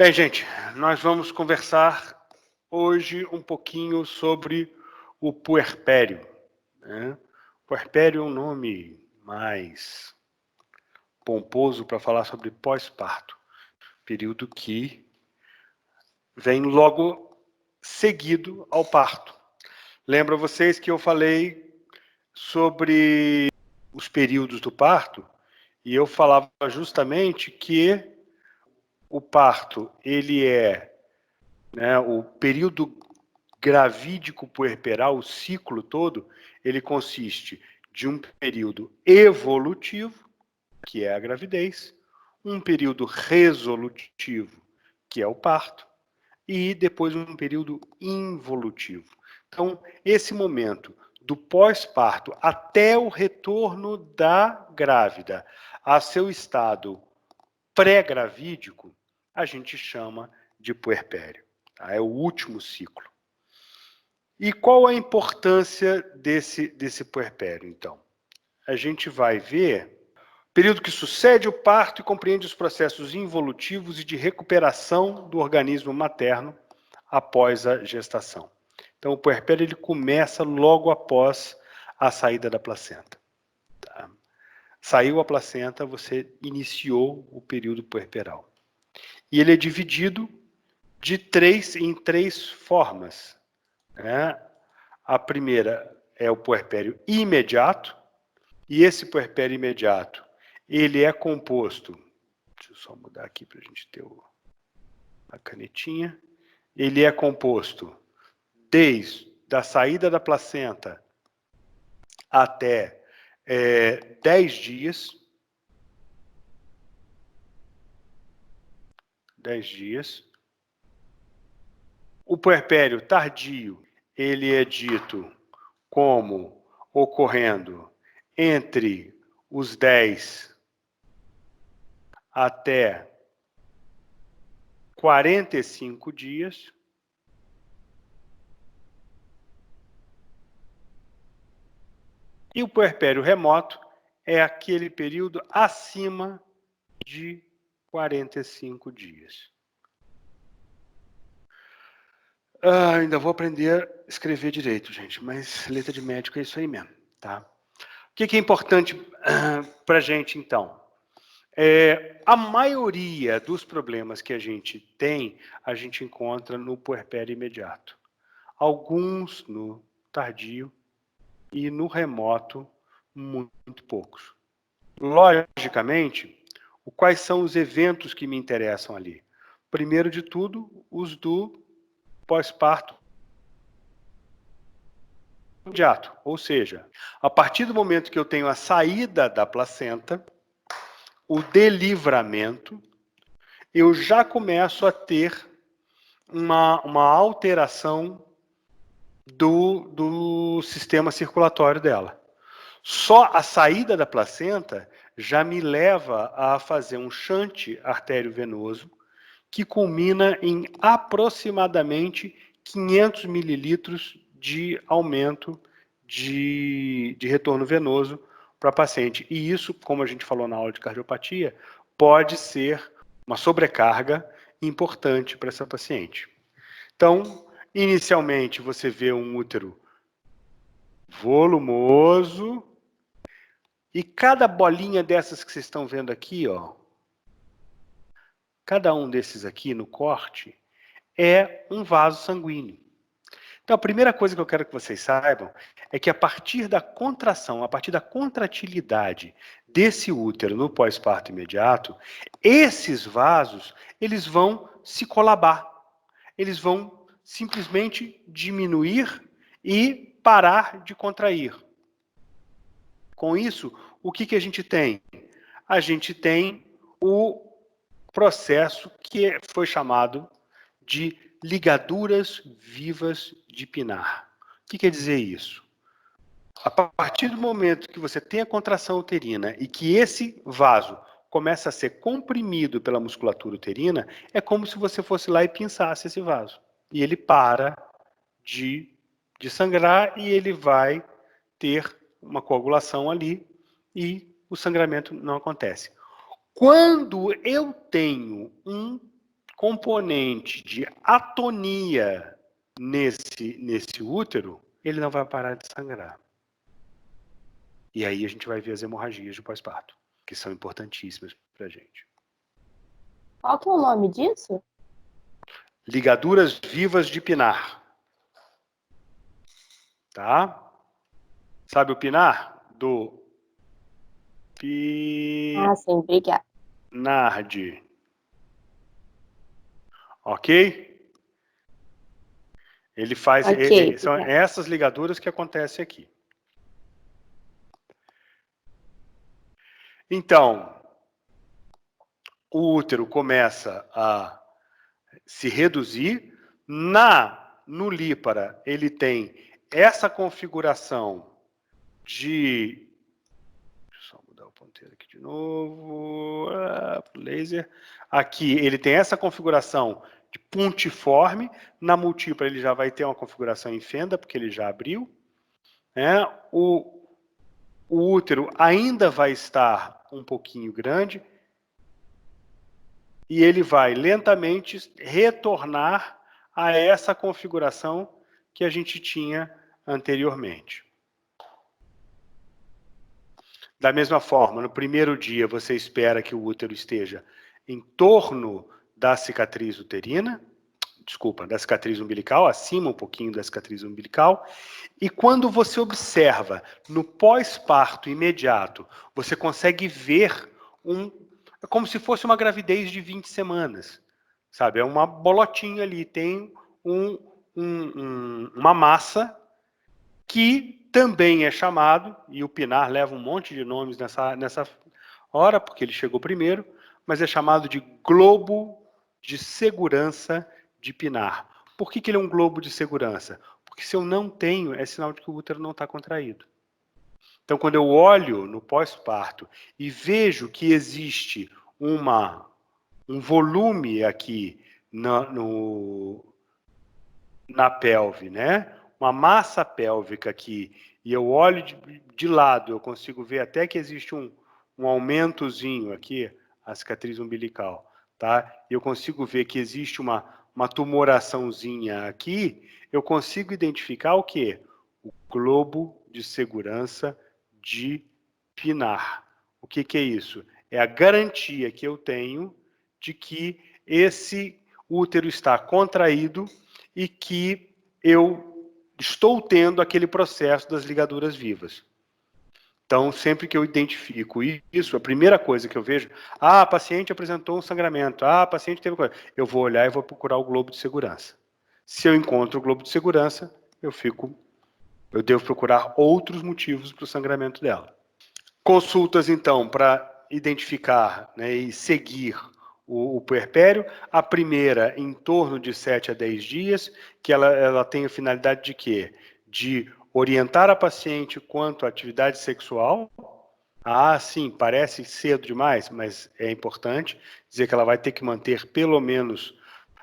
Bem, gente, nós vamos conversar hoje um pouquinho sobre o puerpério, né? Puerpério é um nome mais pomposo para falar sobre pós-parto, período que vem logo seguido ao parto. Lembra vocês que eu falei sobre os períodos do parto e eu falava justamente que o parto ele é, né, o período gravídico puerperal, o ciclo todo, ele consiste de um período evolutivo, que é a gravidez, um período resolutivo, que é o parto, e depois um período involutivo. Então, esse momento do pós-parto até o retorno da grávida a seu estado pré-gravídico, a gente chama de puerpério. Tá? É o último ciclo. E qual a importância desse puerpério, então? A gente vai ver período que sucede o parto e compreende os processos involutivos e de recuperação do organismo materno após a gestação. Então, o puerpério ele começa logo após a saída da placenta. Tá? Saiu a placenta, você iniciou o período puerperal. E ele é dividido em três formas, né? A primeira é o puerpério imediato, e esse puerpério imediato, ele é composto, deixa eu só mudar aqui para a gente ter a canetinha, ele é composto desde a saída da placenta até 10 dias, 10 dias. O puerpério tardio, ele é dito como ocorrendo entre os 10 até 45 dias. E o puerpério remoto é aquele período acima de 45 dias. Ainda vou aprender a escrever direito, gente, mas letra de médico é isso aí mesmo, tá? O que é importante para a gente, então? A maioria dos problemas que a gente tem, a gente encontra no puerpério imediato. Alguns no tardio e no remoto, muito poucos. Logicamente, quais são os eventos que me interessam ali? Primeiro de tudo, os do pós-parto imediato, ou seja, a partir do momento que eu tenho a saída da placenta, o delivramento, eu já começo a ter uma alteração do sistema circulatório dela. Só a saída da placenta já me leva a fazer um shunt artério-venoso que culmina em aproximadamente 500 mililitros de aumento de retorno venoso para a paciente. E isso, como a gente falou na aula de cardiopatia, pode ser uma sobrecarga importante para essa paciente. Então, inicialmente, você vê um útero volumoso, e cada bolinha dessas que vocês estão vendo aqui, ó, cada um desses aqui no corte, é um vaso sanguíneo. Então, a primeira coisa que eu quero que vocês saibam é que a partir da contração, a partir da contratilidade desse útero no pós-parto imediato, esses vasos, eles vão se colabar. Eles vão simplesmente diminuir e parar de contrair. Com isso, o que a gente tem? A gente tem o processo que foi chamado de ligaduras vivas de Pinard. O que quer dizer isso? A partir do momento que você tem a contração uterina e que esse vaso começa a ser comprimido pela musculatura uterina, é como se você fosse lá e pinçasse esse vaso. E ele para de sangrar e ele vai ter uma coagulação ali e o sangramento não acontece. Quando eu tenho componente de atonia nesse útero, ele não vai parar de sangrar. E aí a gente vai ver as hemorragias de pós-parto, que são importantíssimas para a gente. Qual que é o nome disso? Ligaduras vivas de pinar. Tá? Sabe o pinar? Ah, sim, obrigada. Pinarde. Ok? Ele faz... Ok, são obrigada. essas ligaduras que acontecem aqui. Então, o útero começa a se reduzir. No lípara, ele tem essa configuração de... Deixa eu só mudar o ponteiro aqui de novo. Laser. Aqui, ele tem essa configuração de pontiforme. Na múltipla, ele já vai ter uma configuração em fenda, porque ele já abriu. O útero ainda vai estar um pouquinho grande. E ele vai lentamente retornar a essa configuração que a gente tinha anteriormente. Da mesma forma, no primeiro dia, você espera que o útero esteja em torno da cicatriz uterina, desculpa, da cicatriz umbilical, acima um pouquinho da cicatriz umbilical, e quando você observa no pós-parto imediato, você consegue ver é como se fosse uma gravidez de 20 semanas, sabe? É uma bolotinha ali, tem uma massa que também é chamado, e o Pinar leva um monte de nomes nessa hora, porque ele chegou primeiro, mas é chamado de globo de segurança de Pinar. Por que ele é um globo de segurança? Porque se eu não tenho, é sinal de que o útero não está contraído. Então, quando eu olho no pós-parto e vejo que existe um volume aqui na pelve, né? Uma massa pélvica aqui, e eu olho de lado, eu consigo ver até que existe um aumentozinho aqui, a cicatriz umbilical, tá? E eu consigo ver que existe uma tumoraçãozinha aqui, eu consigo identificar o quê? O globo de segurança de Pinar. O que é isso? É a garantia que eu tenho de que esse útero está contraído e que eu estou tendo aquele processo das ligaduras vivas. Então, sempre que eu identifico isso, a primeira coisa que eu vejo, a paciente apresentou um sangramento, a paciente teve coisa, eu vou olhar e vou procurar o globo de segurança. Se eu encontro o globo de segurança, eu devo procurar outros motivos para o sangramento dela. Consultas, então, para identificar, né, e seguir o puerpério. A primeira, em torno de 7 a 10 dias, que ela tem a finalidade de quê? De orientar a paciente quanto à atividade sexual. Ah, sim, parece cedo demais, mas é importante dizer que ela vai ter que manter pelo menos...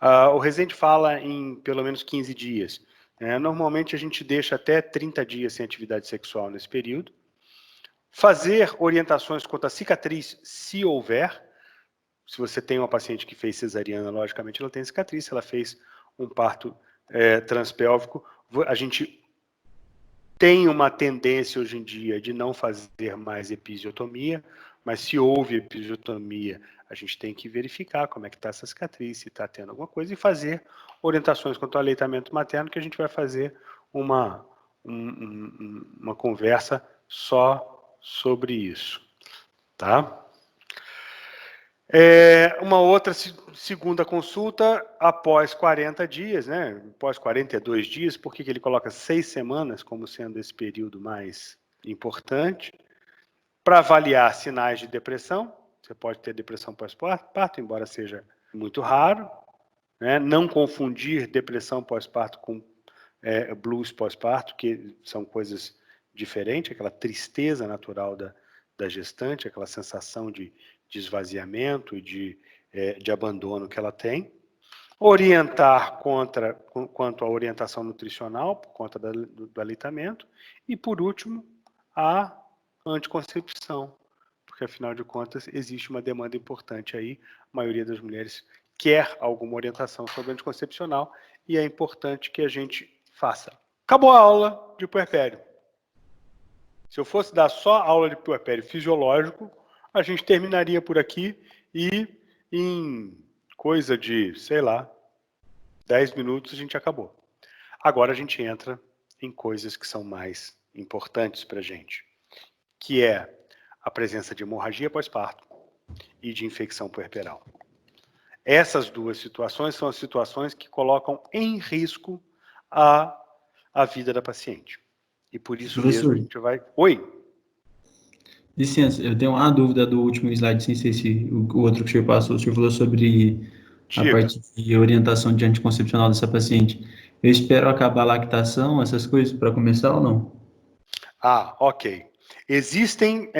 o Rezende fala em pelo menos 15 dias. Normalmente a gente deixa até 30 dias sem atividade sexual nesse período. Fazer orientações quanto à cicatriz, se houver. Se você tem uma paciente que fez cesariana, logicamente ela tem cicatriz. Se ela fez um parto transpélvico, a gente tem uma tendência hoje em dia de não fazer mais episiotomia, mas se houve episiotomia, a gente tem que verificar como é que está essa cicatriz, se está tendo alguma coisa, e fazer orientações quanto ao aleitamento materno, que a gente vai fazer uma conversa só sobre isso, tá? Uma outra segunda consulta após 40 dias, né? Após 42 dias, por que ele coloca 6 semanas como sendo esse período mais importante? Para avaliar sinais de depressão, você pode ter depressão pós-parto, embora seja muito raro, né? Não confundir depressão pós-parto com blues pós-parto, que são coisas diferentes, aquela tristeza natural da gestante, aquela sensação de esvaziamento e de abandono que ela tem. Orientar quanto à orientação nutricional, por conta do aleitamento. E, por último, a anticoncepção, porque, afinal de contas, existe uma demanda importante aí. A maioria das mulheres quer alguma orientação sobre anticoncepcional e é importante que a gente faça. Acabou a aula de puerpério. Se eu fosse dar só aula de puerpério fisiológico, a gente terminaria por aqui e em coisa de, sei lá, 10 minutos a gente acabou. Agora a gente entra em coisas que são mais importantes para a gente, que é a presença de hemorragia pós-parto e de infecção puerperal. Essas duas situações são as situações que colocam em risco a vida da paciente. E por isso mesmo a gente vai... Oi? Licença, eu tenho uma dúvida do último slide, sem sei se o outro que o senhor passou, o senhor falou sobre a parte de orientação de anticoncepcional dessa paciente. Eu espero acabar a lactação, essas coisas, para começar ou não? Ah, ok. Existem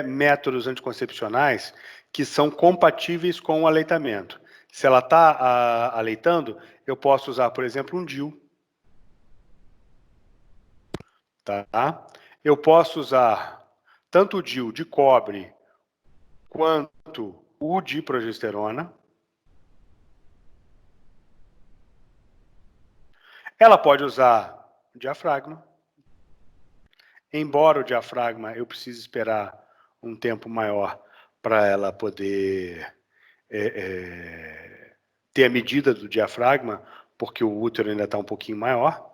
métodos anticoncepcionais que são compatíveis com o aleitamento. Se ela está aleitando, eu posso usar, por exemplo, um DIU. Tá? Eu posso usar tanto o DIU de cobre quanto o de progesterona. Ela pode usar o diafragma. Embora o diafragma eu precise esperar um tempo maior para ela poder ter a medida do diafragma, porque o útero ainda está um pouquinho maior.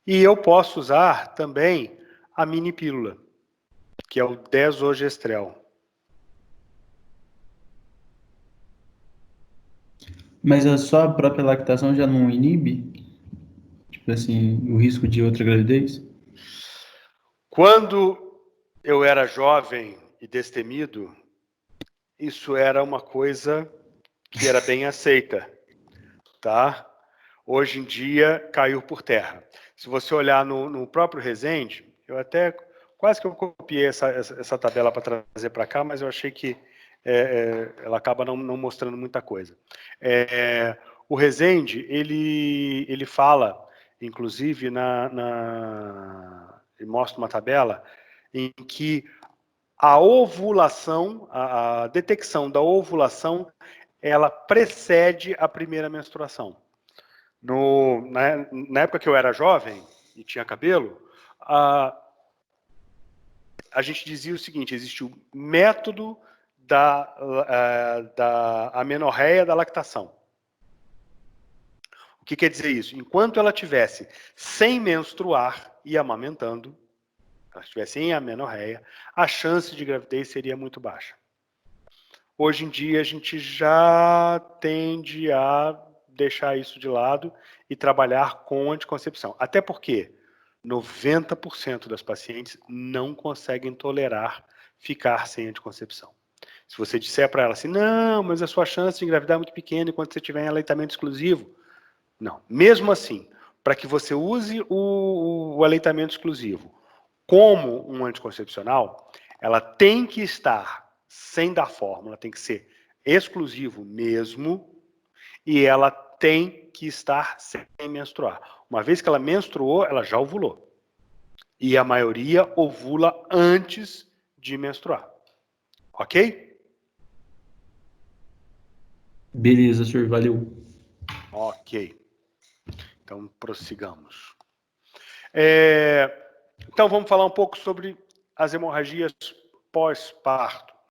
E eu posso usar também a mini pílula, que é o desogestrel. Mas só a própria lactação já não inibe? Tipo assim, o risco de outra gravidez? Quando eu era jovem e destemido, isso era uma coisa que era bem aceita, tá? Hoje em dia caiu por terra. Se você olhar no próprio Resende, eu até quase que eu copiei essa tabela para trazer para cá, mas eu achei que ela acaba não mostrando muita coisa. O Resende, ele fala, inclusive, ele mostra uma tabela em que a ovulação, a detecção da ovulação, ela precede a primeira menstruação. Na época que eu era jovem e tinha cabelo, a gente dizia o seguinte: existe o método da amenorreia da lactação. O que quer dizer isso? Enquanto ela estivesse sem menstruar e amamentando, ela estivesse em amenorreia, a chance de gravidez seria muito baixa. Hoje em dia, a gente já tende a deixar isso de lado e trabalhar com anticoncepção. Até porque 90% das pacientes não conseguem tolerar ficar sem anticoncepção. Se você disser para ela assim, não, mas a sua chance de engravidar é muito pequena enquanto você estiver em aleitamento exclusivo. Não. Mesmo assim, para que você use o aleitamento exclusivo como um anticoncepcional, ela tem que estar sem dar fórmula, tem que ser exclusivo mesmo, e ela tem que estar sem menstruar. Uma vez que ela menstruou, ela já ovulou. E a maioria ovula antes de menstruar. Ok? Beleza, senhor, valeu. Ok. Então, prossigamos. Então, vamos falar um pouco sobre as hemorragias pós-parto.